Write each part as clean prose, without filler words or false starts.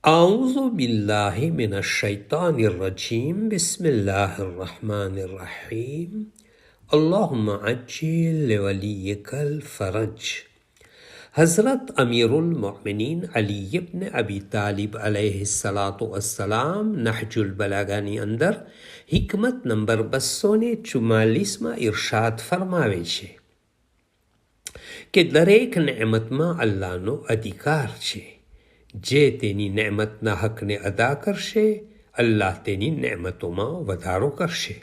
أعوذ بالله من الشيطان الرجيم بسم الله الرحمن الرحيم اللهم عجل لوليك الفرج. हज़रत अमीरुल मोमिनीन अली इब्न अबी तालिब अलैहिस्सलाम नहजुल बलागानी અંદર હિકમત નંબર 244માં ઇરશાદ ફરમાવે છે કે દરેક નેમતમાં અલ્લાહનો અધિકાર છે. જે તેની નેમતના હકને અદા કરશે, અલ્લાહ તેની નેમતોમાં વધારો કરશે,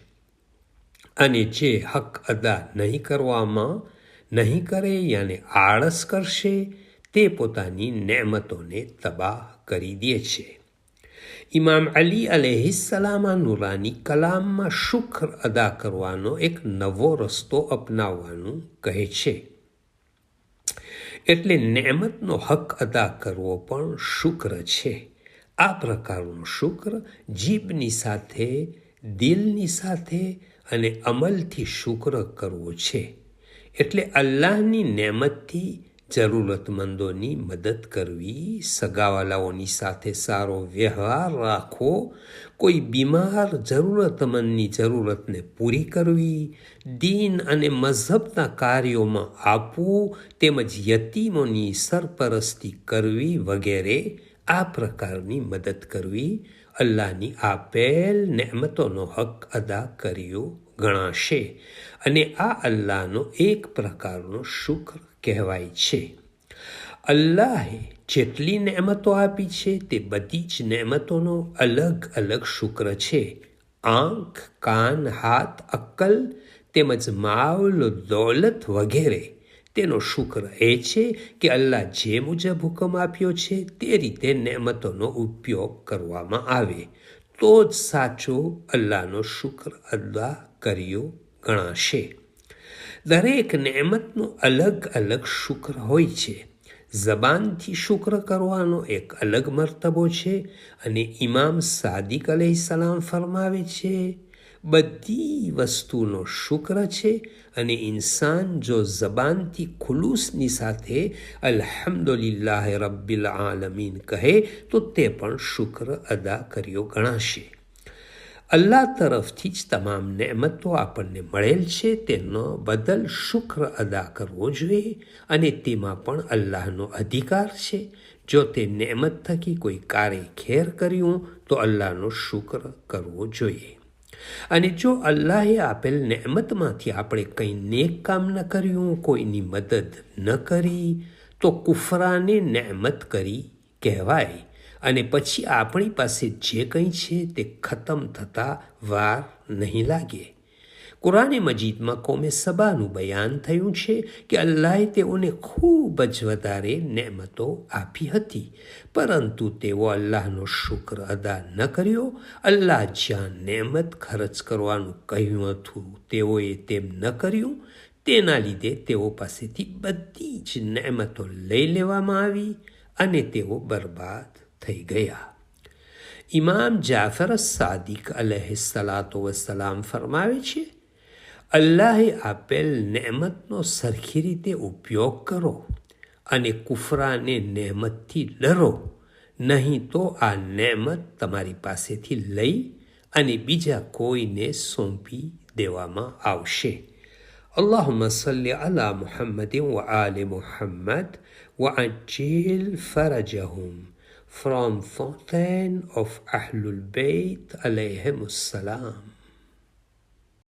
અને જે હક અદા નહીં કરે યાને આળસ કરશે, તે પોતાની નેમતોને તબાહ કરી દે છે. ઇમામ અલી અલૈહિસ્સલામ નુરાની કલામમાં શુક્ર અદા કરવાનો એક નવો રસ્તો અપનાવવાનું કહે છે. એટલે નેમતનો હક અદા કરવો પણ શુક્ર છે. આ પ્રકારનો શુક્ર જીભની સાથે, દિલની સાથે અને અમલથી શુક્ર કરવો છે. એટલે અલ્લાહની નેમતથી જરૂરતમંદોની મદદ કરવી, સગાવાલાઓની સાથે સારો વ્યવહાર રાખવો, કોઈ બીમાર જરૂરતમંદની જરૂરતને પૂરી કરવી, દીન અને મઝહબના કાર્યોમાં આપવું, તેમજ યતીમોની સરપરસ્તી કરવી વગેરે આ પ્રકારની મદદ કરવી અલ્લાહની આપેલ નેમતોનો હક અદા કર્યો ગણાશે, અને આ અલ્લાહનો એક પ્રકારનો શુક્ર કહેવાય છે. અલ્લાહે જેટલી નેમતો આપી છે તે બધી જ નેમતોનો અલગ અલગ શુક્ર છે. આંખ, કાન, હાથ, અક્કલ તેમજ માલ, દોલત વગેરે તેનો શુક્ર એ છે કે અલ્લાહ જે મુજબ હુકમ આપ્યો છે તે રીતે નેમતોનો ઉપયોગ કરવામાં આવે તો જ સાચો અલ્લાહનો શુક્ર અદા કર્યો ગણાશે. દરેક નેમતનો અલગ અલગ શુક્ર હોય છે. જબાનથી શુક્ર કરવાનો એક અલગ મર્તબો છે, અને ઇમામ સાદિક અલૈહિસ્સલામ ફરમાવે છે, બધી વસ્તુનો શુક્ર છે, અને ઇન્સાન જો જબાનથી ખુલૂસની સાથે અલ્હમ્દુલિલ્લાહ રબ્બિલ આલમીન કહે તો તે પણ શુક્ર અદા કર્યો ગણાશે. અલ્લાહ તરફથી જ તમામ નેમતો આપણને મળેલ છે, તેનો બદલ શુક્ર અદા કરવો જોઈએ, અને તેમાં પણ અલ્લાહનો અધિકાર છે. જો તે નેમત થકી કોઈ કાર્ય ખેર કર્યું તો અલ્લાહનો શુક્ર કરવો જોઈએ, અને જો અલ્લાહે આપેલ નેમતમાંથી આપણે કંઈ નેક કામ ન કર્યું, કોઈની મદદ ન કરી, તો કુફરાને નેમત કરી કહેવાય, અને પછી આપણી પાસે જે કંઈ છે તે ખતમ થતા વાર નહીં લાગે. કુરાને મજીદમાં કૌમે સબાનું બયાન થયું છે કે અલ્લાહે તેઓને ખૂબ જ વધારે નેમતો આપી હતી, પરંતુ તેઓ અલ્લાહનો શુક્ર અદા ન કર્યો. અલ્લાહ જ્યાં નેમત ખર્ચ કરવાનું કહ્યું હતું તેઓએ તેમ ન કર્યું, તેના લીધે તેઓ પાસેથી બધી જ નેમતો લઈ લેવામાં આવી અને તેઓ બરબાદ થઈ ગયા. ઇમામ જાફર સાદિક અલૈહિસ્સલામ ફરમાવે છે, અલ્લાહે આપેલ નેમતનો સરખી રીતે ઉપયોગ કરો અને કુફરાને નેમતથી ડરો, નહીં તો આ નેમત તમારી પાસેથી લઈ અને બીજા કોઈને સોંપી દેવામાં આવશે. اللهم صل على محمد وآل محمد وعجل فرجهم. From Fountain of Ahlul Bayt alayhim salam.